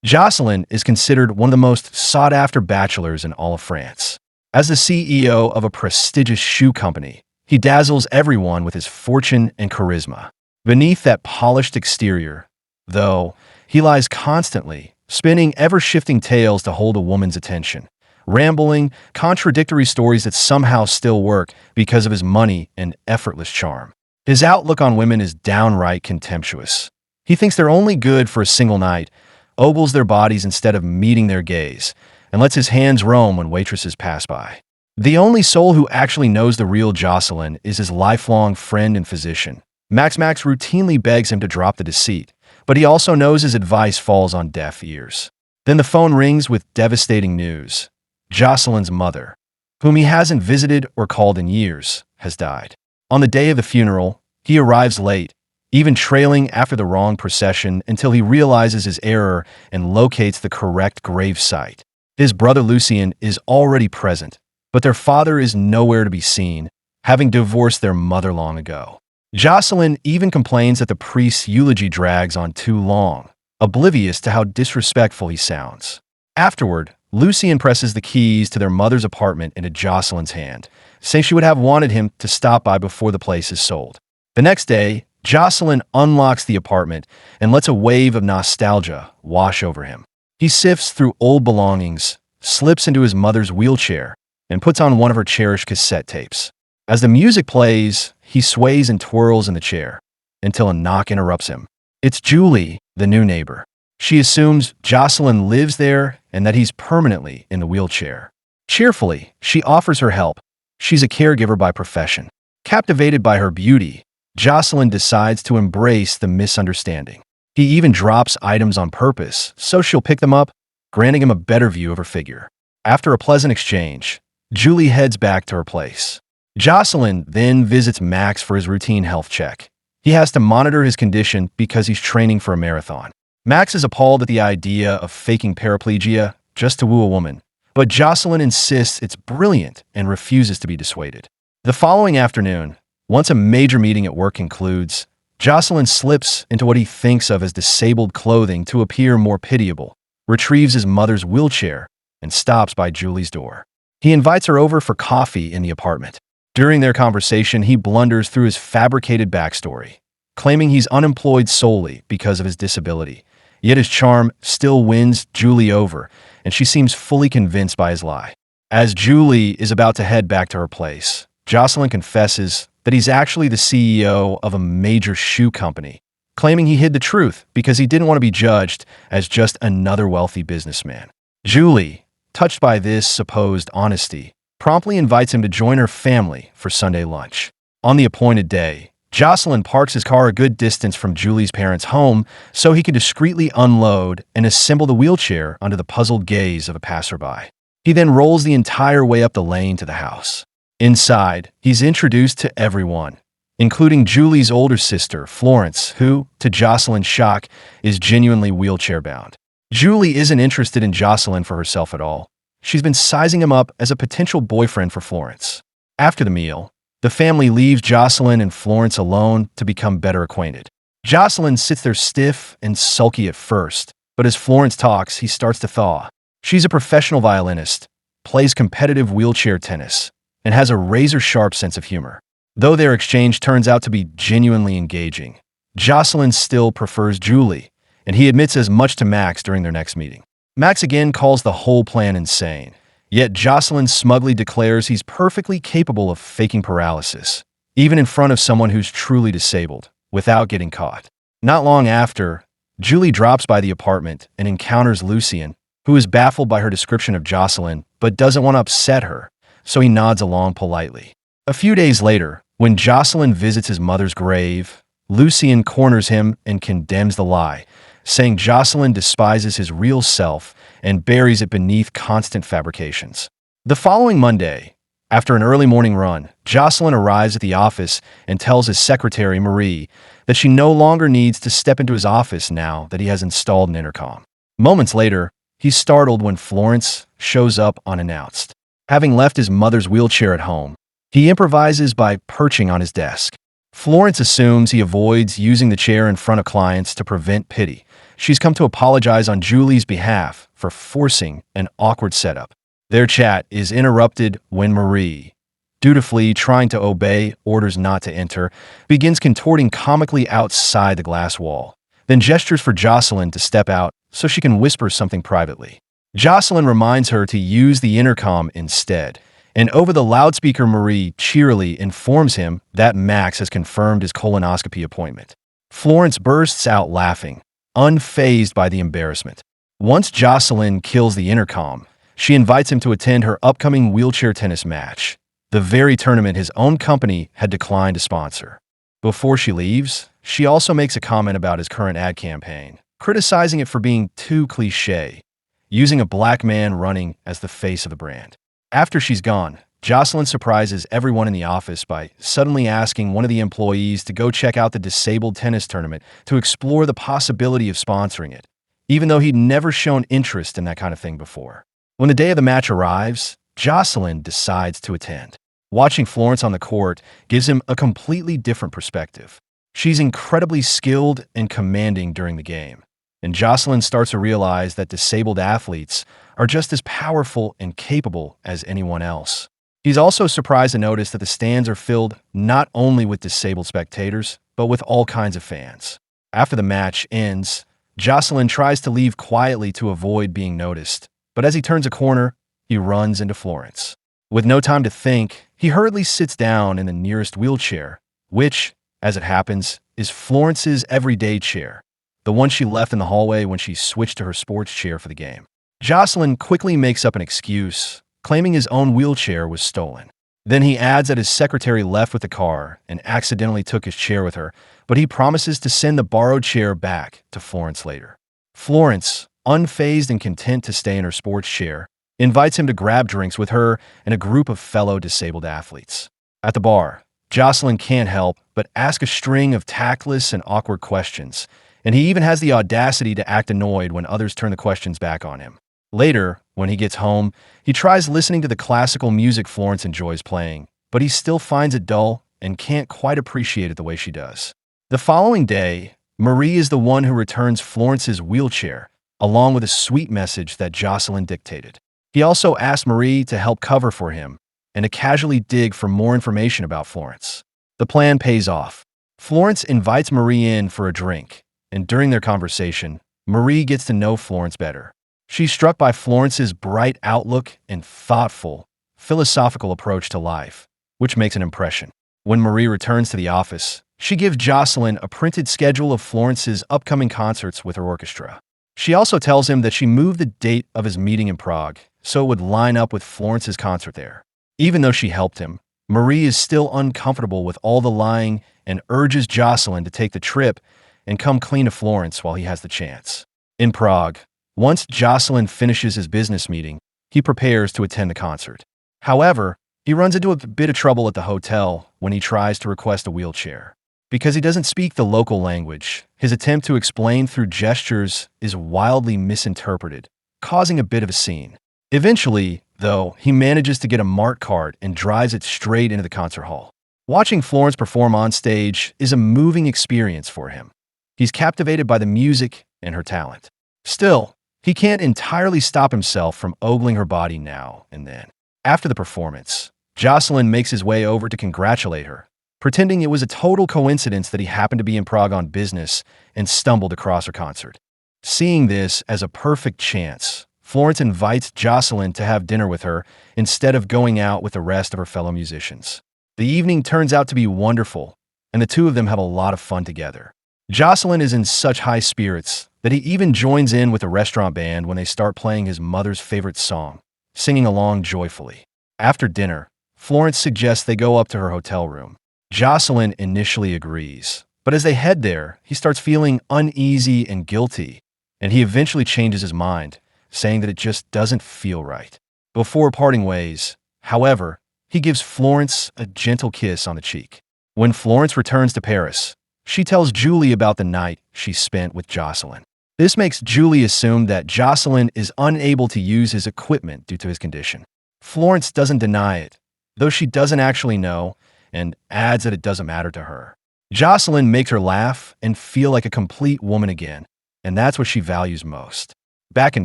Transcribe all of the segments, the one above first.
Jocelyn is considered one of the most sought-after bachelors in all of France. As the CEO of a prestigious shoe company, he dazzles everyone with his fortune and charisma. Beneath that polished exterior, though, he lies constantly, spinning ever-shifting tales to hold a woman's attention, rambling, contradictory stories that somehow still work because of his money and effortless charm. His outlook on women is downright contemptuous. He thinks they're only good for a single night, ogles their bodies instead of meeting their gaze, and lets his hands roam when waitresses pass by. The only soul who actually knows the real Jocelyn is his lifelong friend and physician. Max routinely begs him to drop the deceit, but he also knows his advice falls on deaf ears. Then the phone rings with devastating news. Jocelyn's mother, whom he hasn't visited or called in years, has died. On the day of the funeral, he arrives late, even trailing after the wrong procession until he realizes his error and locates the correct grave site. His brother Lucien is already present, but their father is nowhere to be seen, having divorced their mother long ago. Jocelyn even complains that the priest's eulogy drags on too long, oblivious to how disrespectful he sounds. Afterward, Lucien presses the keys to their mother's apartment into Jocelyn's hand, saying she would have wanted him to stop by before the place is sold. The next day, Jocelyn unlocks the apartment and lets a wave of nostalgia wash over him. He sifts through old belongings, slips into his mother's wheelchair, and puts on one of her cherished cassette tapes. As the music plays, he sways and twirls in the chair until a knock interrupts him. It's Julie, the new neighbor. She assumes Jocelyn lives there and that he's permanently in the wheelchair. Cheerfully, she offers her help. She's a caregiver by profession. Captivated by her beauty, Jocelyn decides to embrace the misunderstanding. He even drops items on purpose so she'll pick them up, granting him a better view of her figure. After a pleasant exchange, Julie heads back to her place. Jocelyn then visits Max for his routine health check. He has to monitor his condition because he's training for a marathon. Max is appalled at the idea of faking paraplegia just to woo a woman, but Jocelyn insists it's brilliant and refuses to be dissuaded. The following afternoon, once a major meeting at work concludes, Jocelyn slips into what he thinks of as disabled clothing to appear more pitiable, retrieves his mother's wheelchair, and stops by Julie's door. He invites her over for coffee in the apartment. During their conversation, he blunders through his fabricated backstory, claiming he's unemployed solely because of his disability. Yet his charm still wins Julie over, and she seems fully convinced by his lie. As Julie is about to head back to her place, Jocelyn confesses that he's actually the CEO of a major shoe company, claiming he hid the truth because he didn't want to be judged as just another wealthy businessman. Julie, touched by this supposed honesty, promptly invites him to join her family for Sunday lunch. On the appointed day, Jocelyn parks his car a good distance from Julie's parents' home so he can discreetly unload and assemble the wheelchair under the puzzled gaze of a passerby. He then rolls the entire way up the lane to the house. Inside, he's introduced to everyone, including Julie's older sister, Florence, who, to Jocelyn's shock, is genuinely wheelchair-bound. Julie isn't interested in Jocelyn for herself at all. She's been sizing him up as a potential boyfriend for Florence. After the meal, the family leaves Jocelyn and Florence alone to become better acquainted. Jocelyn sits there stiff and sulky at first, but as Florence talks, he starts to thaw. She's a professional violinist, plays competitive wheelchair tennis, and has a razor-sharp sense of humor. Though their exchange turns out to be genuinely engaging, Jocelyn still prefers Julie, and he admits as much to Max during their next meeting. Max again calls the whole plan insane, yet Jocelyn smugly declares he's perfectly capable of faking paralysis, even in front of someone who's truly disabled, without getting caught. Not long after, Julie drops by the apartment and encounters Lucien, who is baffled by her description of Jocelyn but doesn't want to upset her, so he nods along politely. A few days later, when Jocelyn visits his mother's grave, Lucien corners him and condemns the lie, saying Jocelyn despises his real self and buries it beneath constant fabrications. The following Monday, after an early morning run, Jocelyn arrives at the office and tells his secretary, Marie, that she no longer needs to step into his office now that he has installed an intercom. Moments later, he's startled when Florence shows up unannounced. Having left his mother's wheelchair at home, he improvises by perching on his desk. Florence assumes he avoids using the chair in front of clients to prevent pity. She's come to apologize on Julie's behalf for forcing an awkward setup. Their chat is interrupted when Marie, dutifully trying to obey orders not to enter, begins contorting comically outside the glass wall, then gestures for Jocelyn to step out so she can whisper something privately. Jocelyn reminds her to use the intercom instead, and over the loudspeaker Marie cheerily informs him that Max has confirmed his colonoscopy appointment. Florence bursts out laughing, unfazed by the embarrassment. Once Jocelyn kills the intercom, she invites him to attend her upcoming wheelchair tennis match, the very tournament his own company had declined to sponsor. Before she leaves, she also makes a comment about his current ad campaign, criticizing it for being too cliché, using a black man running as the face of the brand. After she's gone, Jocelyn surprises everyone in the office by suddenly asking one of the employees to go check out the disabled tennis tournament to explore the possibility of sponsoring it, even though he'd never shown interest in that kind of thing before. When the day of the match arrives, Jocelyn decides to attend. Watching Florence on the court gives him a completely different perspective. She's incredibly skilled and commanding during the game, and Jocelyn starts to realize that disabled athletes are just as powerful and capable as anyone else. He's also surprised to notice that the stands are filled not only with disabled spectators, but with all kinds of fans. After the match ends, Jocelyn tries to leave quietly to avoid being noticed, but as he turns a corner, he runs into Florence. With no time to think, he hurriedly sits down in the nearest wheelchair, which, as it happens, is Florence's everyday chair, the one she left in the hallway when she switched to her sports chair for the game. Jocelyn quickly makes up an excuse, claiming his own wheelchair was stolen. Then he adds that his secretary left with the car and accidentally took his chair with her, but he promises to send the borrowed chair back to Florence later. Florence, unfazed and content to stay in her sports chair, invites him to grab drinks with her and a group of fellow disabled athletes. At the bar, Jocelyn can't help but ask a string of tactless and awkward questions, and he even has the audacity to act annoyed when others turn the questions back on him. Later, when he gets home, he tries listening to the classical music Florence enjoys playing, but he still finds it dull and can't quite appreciate it the way she does. The following day, Marie is the one who returns Florence's wheelchair, along with a sweet message that Jocelyn dictated. He also asked Marie to help cover for him and to casually dig for more information about Florence. The plan pays off. Florence invites Marie in for a drink, and during their conversation, Marie gets to know Florence better. She's struck by Florence's bright outlook and thoughtful, philosophical approach to life, which makes an impression. When Marie returns to the office, she gives Jocelyn a printed schedule of Florence's upcoming concerts with her orchestra. She also tells him that she moved the date of his meeting in Prague so it would line up with Florence's concert there. Even though she helped him, Marie is still uncomfortable with all the lying and urges Jocelyn to take the trip and come clean to Florence while he has the chance. In Prague, once Jocelyn finishes his business meeting, he prepares to attend the concert. However, he runs into a bit of trouble at the hotel when he tries to request a wheelchair. Because he doesn't speak the local language, his attempt to explain through gestures is wildly misinterpreted, causing a bit of a scene. Eventually, though, he manages to get a Mart card and drives it straight into the concert hall. Watching Florence perform on stage is a moving experience for him. He's captivated by the music and her talent. Still, he can't entirely stop himself from ogling her body now and then. After the performance, Jocelyn makes his way over to congratulate her, pretending it was a total coincidence that he happened to be in Prague on business and stumbled across her concert. Seeing this as a perfect chance, Florence invites Jocelyn to have dinner with her instead of going out with the rest of her fellow musicians. The evening turns out to be wonderful, and the two of them have a lot of fun together. Jocelyn is in such high spirits that he even joins in with the restaurant band when they start playing his mother's favorite song, singing along joyfully. After dinner, Florence suggests they go up to her hotel room. Jocelyn initially agrees, but as they head there, he starts feeling uneasy and guilty, and he eventually changes his mind, saying that it just doesn't feel right. Before parting ways, however, he gives Florence a gentle kiss on the cheek. When Florence returns to Paris, she tells Julie about the night she spent with Jocelyn. This makes Julie assume that Jocelyn is unable to use his equipment due to his condition. Florence doesn't deny it, though she doesn't actually know, and adds that it doesn't matter to her. Jocelyn makes her laugh and feel like a complete woman again, and that's what she values most. Back in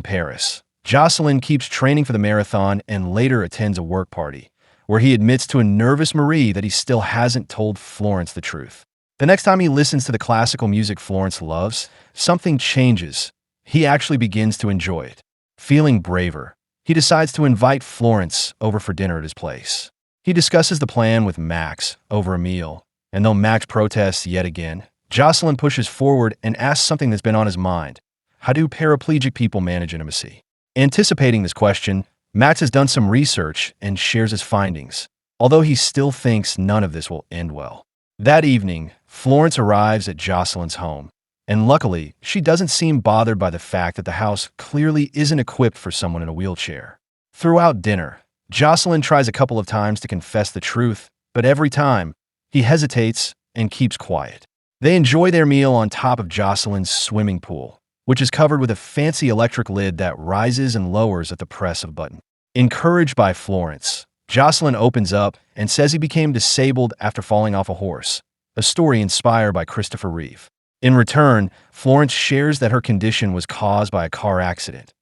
Paris, Jocelyn keeps training for the marathon and later attends a work party, where he admits to a nervous Marie that he still hasn't told Florence the truth. The next time he listens to the classical music Florence loves, something changes. He actually begins to enjoy it. Feeling braver, he decides to invite Florence over for dinner at his place. He discusses the plan with Max over a meal, and though Max protests yet again, Jocelyn pushes forward and asks something that's been on his mind. How do paraplegic people manage intimacy? Anticipating this question, Max has done some research and shares his findings, although he still thinks none of this will end well. That evening, Florence arrives at Jocelyn's home, and luckily, she doesn't seem bothered by the fact that the house clearly isn't equipped for someone in a wheelchair. Throughout dinner, Jocelyn tries a couple of times to confess the truth, but every time, he hesitates and keeps quiet. They enjoy their meal on top of Jocelyn's swimming pool, which is covered with a fancy electric lid that rises and lowers at the press of a button. Encouraged by Florence, Jocelyn opens up and says he became disabled after falling off a horse, a story inspired by Christopher Reeve. In return, Florence shares that her condition was caused by a car accident,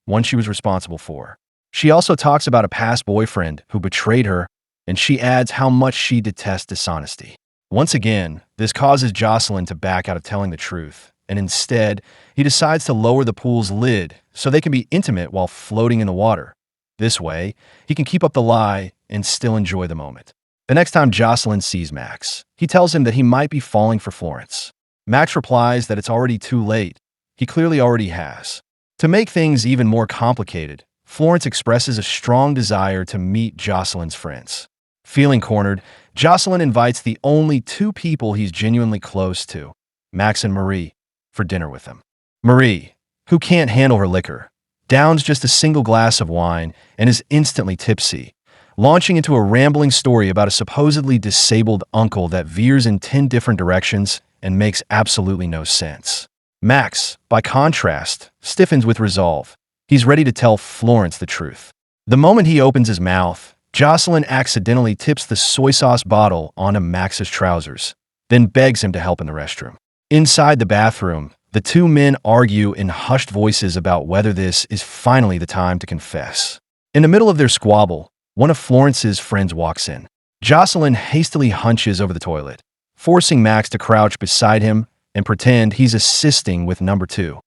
one she was responsible for. She also talks about a past boyfriend who betrayed her, and she adds how much she detests dishonesty. Once again, this causes Jocelyn to back out of telling the truth, and instead, he decides to lower the pool's lid so they can be intimate while floating in the water. This way, he can keep up the lie and still enjoy the moment. The next time Jocelyn sees Max, he tells him that he might be falling for Florence. Max replies that it's already too late. He clearly already has. To make things even more complicated, Florence expresses a strong desire to meet Jocelyn's friends. Feeling cornered, Jocelyn invites the only two people he's genuinely close to, Max and Marie, for dinner with him. Marie, who can't handle her liquor, downs just a single glass of wine and is instantly tipsy, launching into a rambling story about a supposedly disabled uncle that veers in 10 different directions and makes absolutely no sense. Max, by contrast, stiffens with resolve. He's ready to tell Florence the truth. The moment he opens his mouth, Jocelyn accidentally tips the soy sauce bottle onto Max's trousers, then begs him to help in the restroom. Inside the bathroom, the two men argue in hushed voices about whether this is finally the time to confess. In the middle of their squabble, one of Florence's friends walks in. Jocelyn hastily hunches over the toilet, forcing Max to crouch beside him and pretend he's assisting with number two.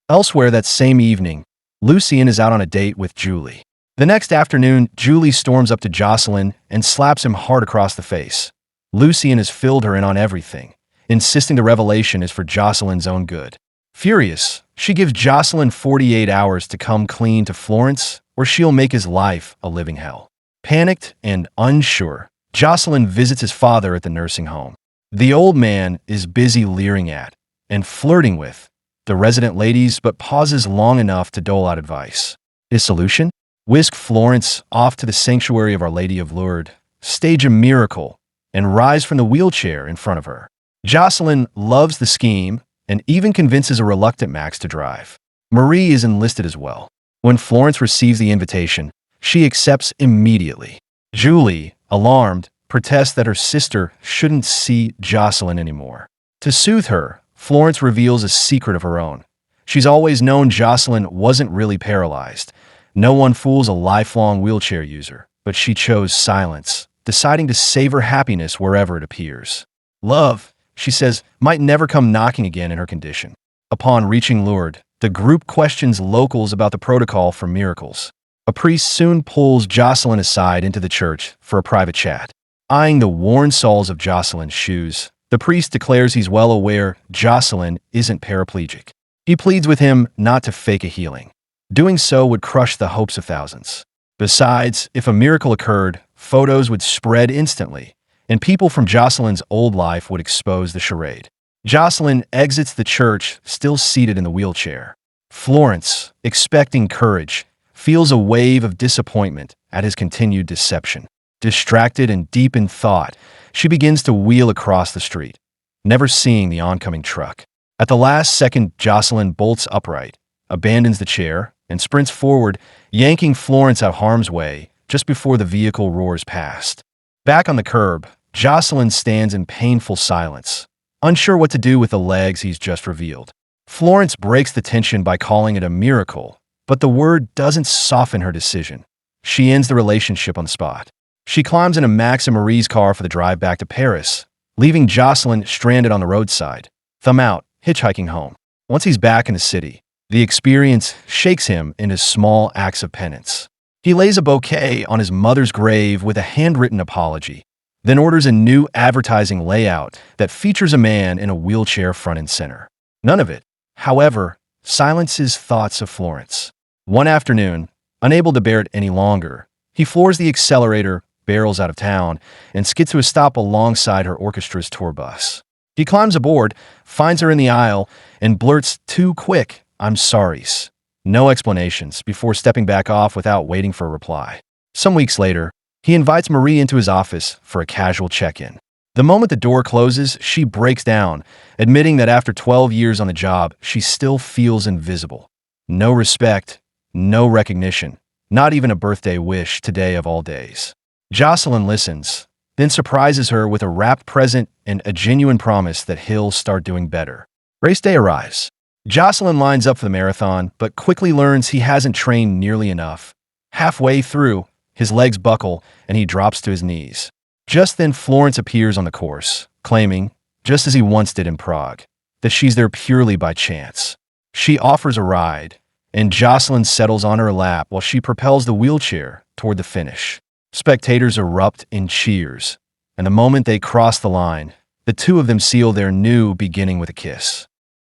Elsewhere that same evening, Lucien is out on a date with Julie. The next afternoon, Julie storms up to Jocelyn and slaps him hard across the face. Lucien has filled her in on everything, insisting the revelation is for Jocelyn's own good. Furious, she gives Jocelyn 48 hours to come clean to Florence, or she'll make his life a living hell. Panicked and unsure, Jocelyn visits his father at the nursing home. The old man is busy leering at and flirting with the resident ladies, but pauses long enough to dole out advice. His solution? Whisk Florence off to the sanctuary of Our Lady of Lourdes, stage a miracle, and rise from the wheelchair in front of her. Jocelyn loves the scheme and even convinces a reluctant Max to drive. Marie is enlisted as well. When Florence receives the invitation, she accepts immediately. Julie, alarmed, protests that her sister shouldn't see Jocelyn anymore. To soothe her, Florence reveals a secret of her own. She's always known Jocelyn wasn't really paralyzed. No one fools a lifelong wheelchair user, but she chose silence, deciding to save her happiness wherever it appears. Love, she says, might never come knocking again in her condition. Upon reaching Lourdes, the group questions locals about the protocol for miracles. A priest soon pulls Jocelyn aside into the church for a private chat. Eyeing the worn soles of Jocelyn's shoes, the priest declares he's well aware Jocelyn isn't paraplegic. He pleads with him not to fake a healing. Doing so would crush the hopes of thousands. Besides, if a miracle occurred, photos would spread instantly, and people from Jocelyn's old life would expose the charade. Jocelyn exits the church, still seated in the wheelchair. Florence, expecting courage, feels a wave of disappointment at his continued deception. Distracted and deep in thought, she begins to wheel across the street, never seeing the oncoming truck. At the last second, Jocelyn bolts upright, abandons the chair, and sprints forward, yanking Florence out harm's way just before the vehicle roars past. Back on the curb, Jocelyn stands in painful silence, unsure what to do with the legs he's just revealed. Florence breaks the tension by calling it a miracle, but the word doesn't soften her decision. She ends the relationship on the spot. She climbs into Max and Marie's car for the drive back to Paris, leaving Jocelyn stranded on the roadside, thumb out, hitchhiking home. Once he's back in the city, the experience shakes him into small acts of penance. He lays a bouquet on his mother's grave with a handwritten apology, then orders a new advertising layout that features a man in a wheelchair front and center. None of it, however, silences thoughts of Florence. One afternoon, unable to bear it any longer, he floors the accelerator, barrels out of town, and skids to a stop alongside her orchestra's tour bus. He climbs aboard, finds her in the aisle, and blurts two quick, "I'm sorry's." No explanations before stepping back off without waiting for a reply. Some weeks later, he invites Marie into his office for a casual check-in. The moment the door closes, she breaks down, admitting that after 12 years on the job, she still feels invisible. No respect, no recognition, not even a birthday wish today of all days. Jocelyn listens, then surprises her with a wrapped present and a genuine promise that he'll start doing better. Race day arrives. Jocelyn lines up for the marathon, but quickly learns he hasn't trained nearly enough. Halfway through, his legs buckle and he drops to his knees. Just then, Florence appears on the course, claiming, just as he once did in Prague, that she's there purely by chance. She offers a ride, and Jocelyn settles on her lap while she propels the wheelchair toward the finish. Spectators erupt in cheers, and the moment they cross the line, the two of them seal their new beginning with a kiss.